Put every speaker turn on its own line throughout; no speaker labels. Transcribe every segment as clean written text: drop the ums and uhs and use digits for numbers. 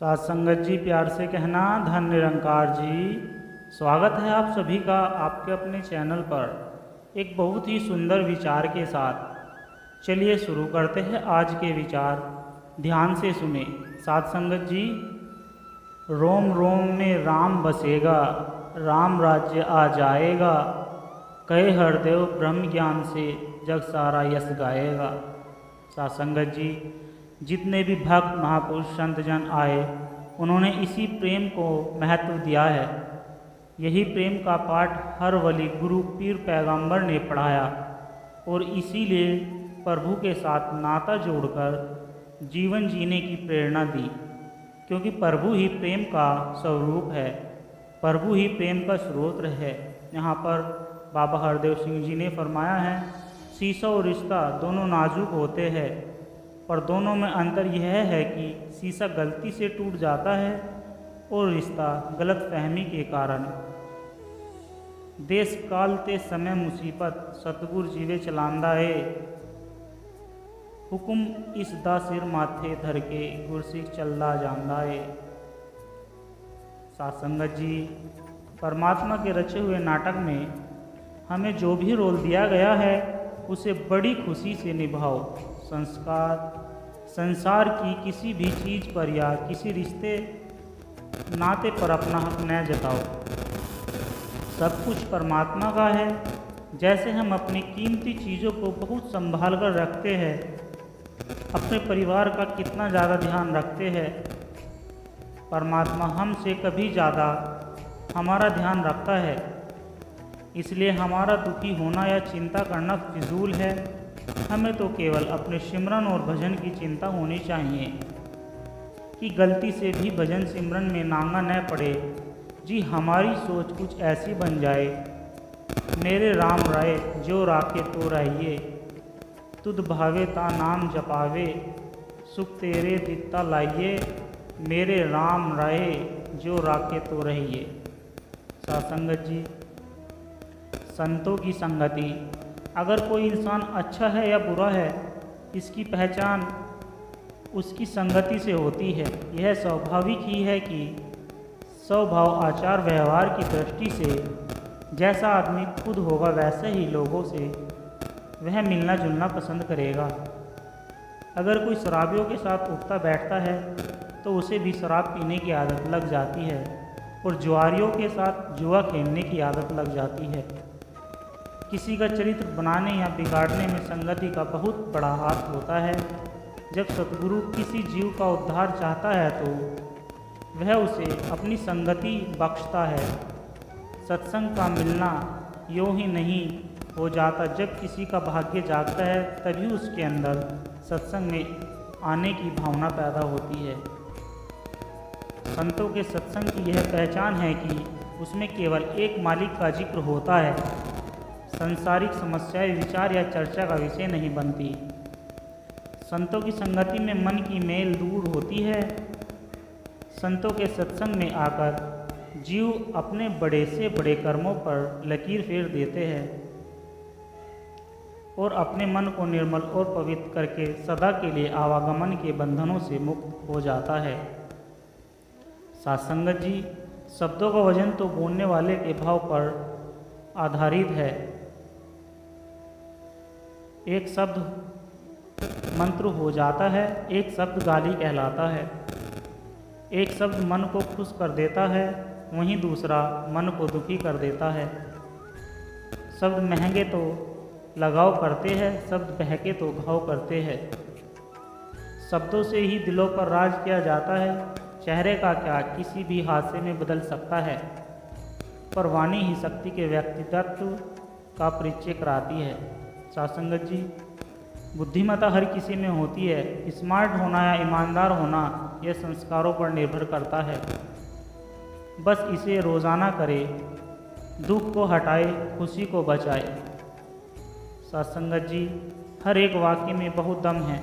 साथ संगत जी, प्यार से कहना धन निरंकार जी। स्वागत है आप सभी का आपके अपने चैनल पर एक बहुत ही सुंदर विचार के साथ। चलिए शुरू करते हैं आज के विचार। ध्यान से सुने साथ संगत जी। रोम रोम में राम बसेगा, राम राज्य आ जाएगा, कहे हरदेव ब्रह्म ज्ञान से जग सारा यश गाएगा। साथ संगत जी, जितने भी भक्त महापुरुष संत जन आए उन्होंने इसी प्रेम को महत्व दिया है। यही प्रेम का पाठ हर वली गुरु पीर पैगंबर ने पढ़ाया और इसीलिए प्रभु के साथ नाता जोड़कर जीवन जीने की प्रेरणा दी, क्योंकि प्रभु ही प्रेम का स्वरूप है, प्रभु ही प्रेम का स्रोत है। यहाँ पर बाबा हरदेव सिंह जी ने फरमाया है, शीशा और रिश्ता दोनों नाजुक होते हैं, पर दोनों में अंतर यह है कि शीशा गलती से टूट जाता है और रिश्ता गलत फहमी के कारण। देश काल ते समय मुसीबत सतगुर जीवे चलांदा है, हुकुम इस दा सिर माथे धर के गुरसिख चलदा जांदा है। साथ संगत जी, परमात्मा के रचे हुए नाटक में हमें जो भी रोल दिया गया है उसे बड़ी खुशी से निभाओ। संसार की किसी भी चीज़ पर या किसी रिश्ते नाते पर अपना हक न जताओ। सब कुछ परमात्मा का है। जैसे हम अपनी कीमती चीज़ों को बहुत संभाल कर रखते हैं, अपने परिवार का कितना ज़्यादा ध्यान रखते हैं, परमात्मा हमसे कभी ज़्यादा हमारा ध्यान रखता है। इसलिए हमारा दुखी होना या चिंता करना फिजूल है। हमें तो केवल अपने सिमरन और भजन की चिंता होनी चाहिए कि गलती से भी भजन सिमरन में नांगा न पड़े। जी हमारी सोच कुछ ऐसी बन जाए, मेरे राम राय जो राखे तो रहिए, तुध भावे ता नाम जपावे, सुख तेरे दित्ता लाइए, मेरे राम राय जो राखे तो रहिए। सासंगत जी, संतों की संगति। अगर कोई इंसान अच्छा है या बुरा है, इसकी पहचान उसकी संगति से होती है। यह स्वाभाविक ही है कि स्वभाव आचार व्यवहार की दृष्टि से जैसा आदमी खुद होगा वैसे ही लोगों से वह मिलना जुलना पसंद करेगा। अगर कोई शराबियों के साथ उठता बैठता है तो उसे भी शराब पीने की आदत लग जाती है और जुआरियों के साथ जुआ खेलने की आदत लग जाती है। किसी का चरित्र बनाने या बिगाड़ने में संगति का बहुत बड़ा हाथ होता है। जब सतगुरु किसी जीव का उद्धार चाहता है तो वह उसे अपनी संगति बख्शता है। सत्संग का मिलना यूँ ही नहीं हो जाता। जब किसी का भाग्य जागता है तभी उसके अंदर सत्संग में आने की भावना पैदा होती है। संतों के सत्संग की यह पहचान है कि उसमें केवल एक मालिक का जिक्र होता है। सांसारिक समस्याएं विचार या चर्चा का विषय नहीं बनती। संतों की संगति में मन की मेल दूर होती है। संतों के सत्संग में आकर जीव अपने बड़े से बड़े कर्मों पर लकीर फेर देते हैं और अपने मन को निर्मल और पवित्र करके सदा के लिए आवागमन के बंधनों से मुक्त हो जाता है। सात्संगत जी, शब्दों का वजन तो बोलने वाले के भाव पर आधारित है। एक शब्द मंत्र हो जाता है, एक शब्द गाली कहलाता है। एक शब्द मन को खुश कर देता है, वहीं दूसरा मन को दुखी कर देता है। शब्द महंगे तो लगाव करते हैं, शब्द बहके तो घाव करते हैं। शब्दों से ही दिलों पर राज किया जाता है। चेहरे का क्या किसी भी हादसे में बदल सकता है, पर वाणी ही शक्ति के व्यक्तित्व का परिचय कराती है। सासंगत जी, बुद्धिमत्ता हर किसी में होती है। स्मार्ट होना या ईमानदार होना यह संस्कारों पर निर्भर करता है। बस इसे रोज़ाना करे, दुख को हटाए, खुशी को बचाए। सासंगत जी, हर एक वाक्य में बहुत दम है।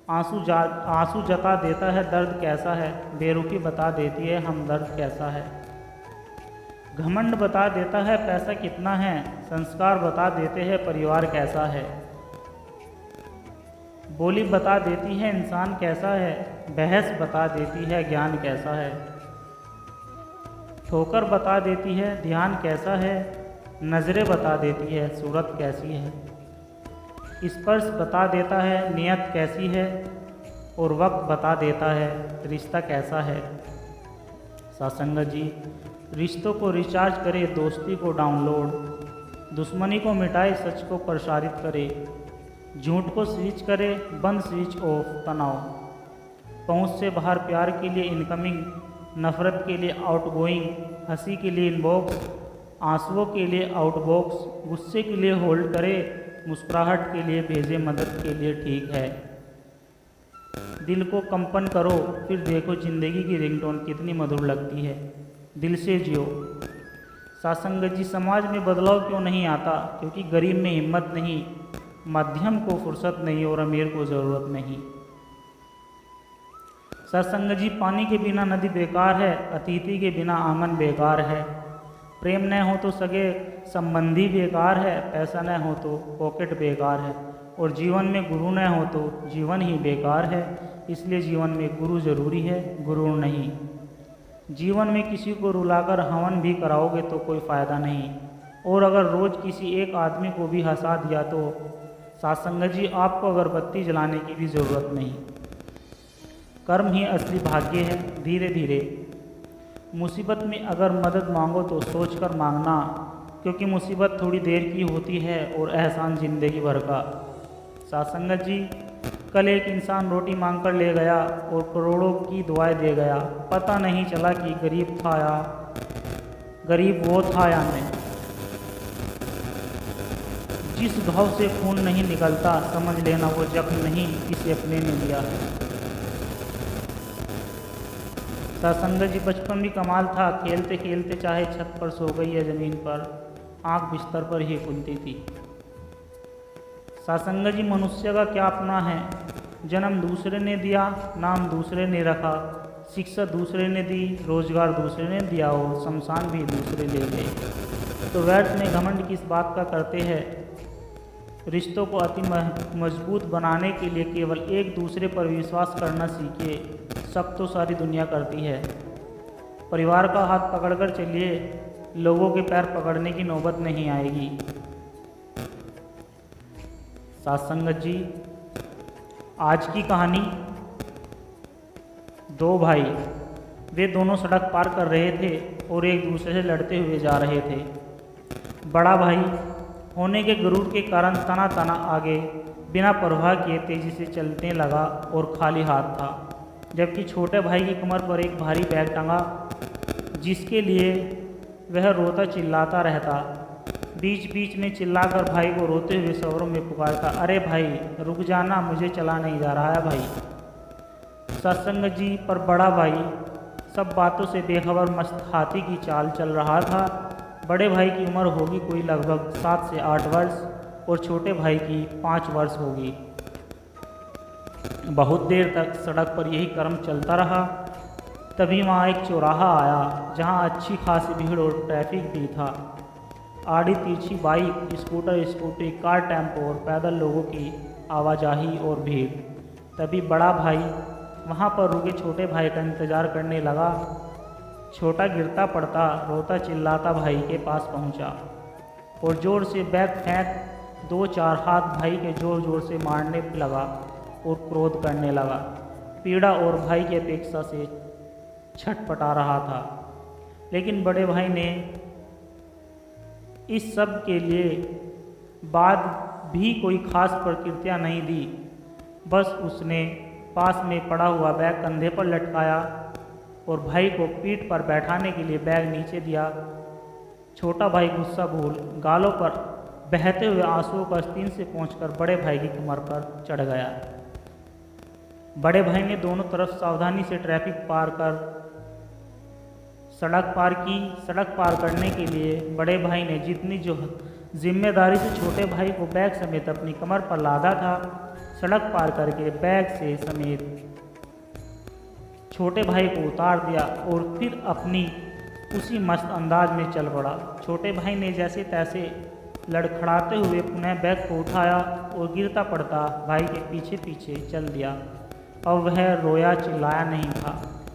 आंसू जता देता है दर्द कैसा है, बेरुखी बता देती है हमदर्द कैसा है। घमंड बता देता है पैसा कितना है, संस्कार बता देते हैं परिवार कैसा है। बोली बता देती है इंसान कैसा है, बहस बता देती है ज्ञान कैसा है। ठोकर बता देती है ध्यान कैसा है, नज़रें बता देती है सूरत कैसी है। स्पर्श बता देता है नियत कैसी है, और वक्त बता देता है रिश्ता कैसा है। सासंगत जी, रिश्तों को रिचार्ज करे, दोस्ती को डाउनलोड, दुश्मनी को मिटाए, सच को प्रसारित करे, झूठ को स्विच करे, बंद स्विच ऑफ तनाव, पहुंच से बाहर प्यार के लिए इनकमिंग, नफ़रत के लिए आउटगोइंग, हंसी के लिए इनबॉक्स, आंसुओं के लिए आउटबॉक्स, गुस्से के लिए होल्ड करे, मुस्कुराहट के लिए भेजे, मदद के लिए ठीक है। दिल को कंपन करो, फिर देखो ज़िंदगी की रिंगटोन कितनी मधुर लगती है। दिल से जियो। सासंगत जी, समाज में बदलाव क्यों नहीं आता? क्योंकि गरीब में हिम्मत नहीं, मध्यम को फुर्सत नहीं और अमीर को ज़रूरत नहीं। सत्संग जी, पानी के बिना नदी बेकार है, अतिथि के बिना आंगन बेकार है, प्रेम न हो तो सगे संबंधी बेकार है, पैसा न हो तो पॉकेट बेकार है, और जीवन में गुरु न हो तो जीवन ही बेकार है। इसलिए जीवन में गुरु जरूरी है, गुरु नहीं। जीवन में किसी को रुलाकर हवन भी कराओगे तो कोई फ़ायदा नहीं, और अगर रोज़ किसी एक आदमी को भी हंसा दिया तो सत्संग जी आपको अगरबत्ती जलाने की भी ज़रूरत नहीं। कर्म ही असली भाग्य है। धीरे धीरे मुसीबत में अगर मदद मांगो तो सोचकर मांगना, क्योंकि मुसीबत थोड़ी देर की होती है और एहसान ज़िंदगी भर का। सत्संगत जी, कल एक इंसान रोटी मांगकर ले गया और करोड़ों की दुआएं दे गया। पता नहीं चला कि गरीब वो था या नहीं। जिस घाव से खून नहीं निकलता, समझ लेना वो जख्म नहीं किसी अपने ने लिया है। सत्संगत जी, बचपन भी कमाल था। खेलते खेलते चाहे छत पर सो गई या ज़मीन पर, आंख बिस्तर पर ही खुलती थी। सत्संग जी, मनुष्य का क्या अपना है? जन्म दूसरे ने दिया, नाम दूसरे ने रखा, शिक्षा दूसरे ने दी, रोजगार दूसरे ने दिया और शमशान भी दूसरे ले गए। तो व्यर्थ में घमंड किस बात का करते हैं? रिश्तों को अति मजबूत बनाने के लिए केवल एक दूसरे पर विश्वास करना सीखिए। सब तो सारी दुनिया करती है। परिवार का हाथ पकड़कर चलिए, लोगों के पैर पकड़ने की नौबत नहीं आएगी। सत्संगत जी, आज की कहानी। दो भाई, वे दोनों सड़क पार कर रहे थे और एक दूसरे से लड़ते हुए जा रहे थे। बड़ा भाई होने के गुरूर के कारण तना तना आगे बिना परवाह किए तेजी से चलने लगा और खाली हाथ था, जबकि छोटे भाई की कमर पर एक भारी बैग टंगा जिसके लिए वह रोता चिल्लाता रहता। बीच बीच में चिल्लाकर भाई को रोते हुए स्वरों में पुकारता, अरे भाई रुक जाना, मुझे चला नहीं जा रहा है भाई। सत्संग जी, पर बड़ा भाई सब बातों से बेखबर मस्त हाथी की चाल चल रहा था। बड़े भाई की उम्र होगी कोई लगभग 7 से 8 वर्ष और छोटे भाई की 5 वर्ष होगी। बहुत देर तक सड़क पर यही क्रम चलता रहा। तभी वहाँ एक चौराहा आया जहाँ अच्छी खासी भीड़ और ट्रैफिक भी था। आड़ी तिरछी bike, scooter, scooty, car, tempo और पैदल लोगों की आवाजाही और भीड़। तभी बड़ा भाई वहाँ पर रुके छोटे भाई का इंतज़ार करने लगा। छोटा गिरता पड़ता रोता चिल्लाता भाई के पास पहुँचा और ज़ोर से बैग फेंक 2-4 हाथ भाई के ज़ोर ज़ोर से मारने लगा और क्रोध करने लगा। पीड़ा और भाई की अपेक्षा से छटपटा रहा था, लेकिन बड़े भाई ने इस सब के लिए बाद भी कोई खास प्रतिक्रिया नहीं दी। बस उसने पास में पड़ा हुआ बैग कंधे पर लटकाया और भाई को पीठ पर बैठाने के लिए बैग नीचे दिया। छोटा भाई गुस्सा भूल गालों पर बहते हुए आंसुओं का आस्तीन से पहुंचकर बड़े भाई की कमर पर चढ़ गया। बड़े भाई ने दोनों तरफ सावधानी से ट्रैफिक पार कर सड़क पार की। सड़क पार करने के लिए बड़े भाई ने जितनी जो जिम्मेदारी से छोटे भाई को बैग समेत अपनी कमर पर लादा था, सड़क पार करके बैग से समेत छोटे भाई को उतार दिया और फिर अपनी उसी मस्त अंदाज में चल पड़ा। छोटे भाई ने जैसे तैसे लड़खड़ाते हुए पुनः बैग को उठाया और गिरता पड़ता भाई के पीछे पीछे चल दिया। अब वह रोया चिल्लाया नहीं था,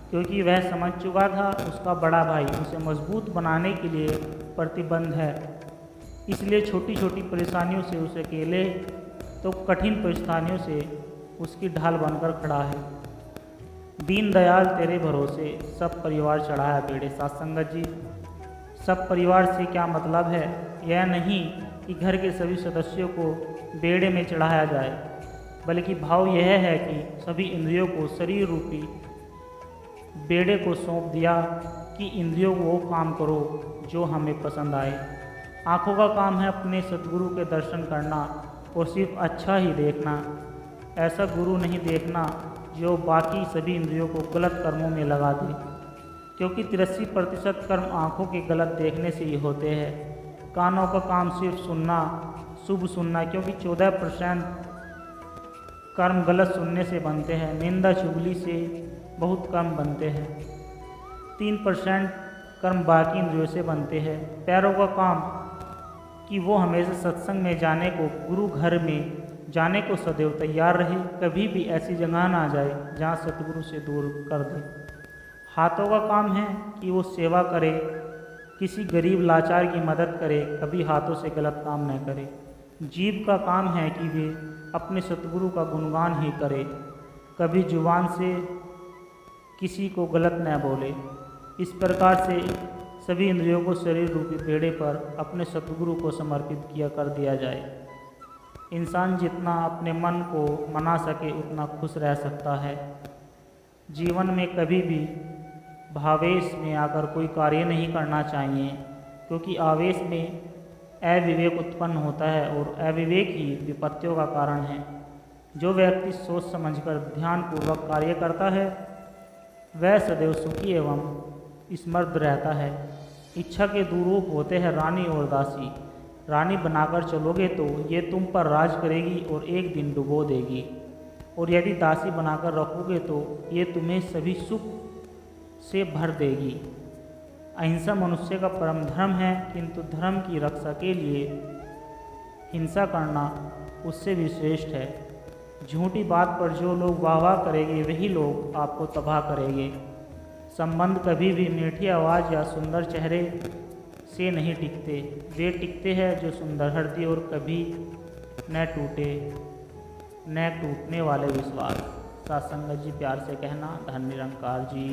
क्योंकि वह समझ चुका था उसका बड़ा भाई उसे मजबूत बनाने के लिए प्रतिबद्ध है। इसलिए छोटी छोटी परेशानियों से उसे अकेले तो कठिन परेशानियों से उसकी ढाल बनकर खड़ा है। दीनदयाल तेरे भरोसे सब परिवार चढ़ाया बेड़े। साथ संगत जी, सब परिवार से क्या मतलब है? यह नहीं कि घर के सभी सदस्यों को बेड़े में चढ़ाया जाए, बल्कि भाव यह है कि सभी इंद्रियों को शरीर रूपी बेड़े को सौंप दिया कि इंद्रियों को वो काम करो जो हमें पसंद आए। आँखों का काम है अपने सद्गुरु के दर्शन करना और सिर्फ अच्छा ही देखना। ऐसा गुरु नहीं देखना जो बाकी सभी इंद्रियों को गलत कर्मों में लगा दे, क्योंकि 83% कर्म आँखों के गलत देखने से ही होते हैं। कानों का काम सिर्फ सुनना, शुभ सुनना, क्योंकि 14% कर्म गलत सुनने से बनते हैं। निंदा चुगली से बहुत कम बनते हैं। 3% कर्म बाकी इंद्रियों से बनते हैं। पैरों का काम कि वो हमेशा सत्संग में जाने को, गुरु घर में जाने को सदैव तैयार रहे, कभी भी ऐसी जगह ना जाए जहाँ सतगुरु से दूर कर दे। हाथों का काम है कि वो सेवा करे, किसी गरीब लाचार की मदद करे, कभी हाथों से गलत काम न करे। जीभ का काम है कि वे अपने सतगुरु का गुणगान ही करे, कभी जुबान से किसी को गलत न बोले। इस प्रकार से सभी इंद्रियों को शरीर रूपी बेड़े पर अपने सतगुरु को समर्पित किया कर दिया जाए। इंसान जितना अपने मन को मना सके उतना खुश रह सकता है। जीवन में कभी भी भावेश में आकर कोई कार्य नहीं करना चाहिए, क्योंकि आवेश में अविवेक उत्पन्न होता है और अविवेक ही विपत्तियों का कारण है। जो व्यक्ति सोच समझकर ध्यानपूर्वक कार्य करता है वह सदैव सुखी एवं समृद्ध रहता है। इच्छा के दुरूप होते हैं रानी और दासी। रानी बनाकर चलोगे तो ये तुम पर राज करेगी और एक दिन डुबो देगी, और यदि दासी बनाकर रखोगे तो ये तुम्हें सभी सुख से भर देगी। अहिंसा मनुष्य का परम धर्म है, किंतु धर्म की रक्षा के लिए हिंसा करना उससे भी श्रेष्ठ है। झूठी बात पर जो लोग वाह वाह करेंगे वही लोग आपको तबाह करेंगे। संबंध कभी भी मीठी आवाज़ या सुंदर चेहरे से नहीं टिकते, वे टिकते हैं जो सुंदर हृदय और कभी न टूटने वाले विश्वास। साथ संगत जी, प्यार से कहना, धन निरंकार जी।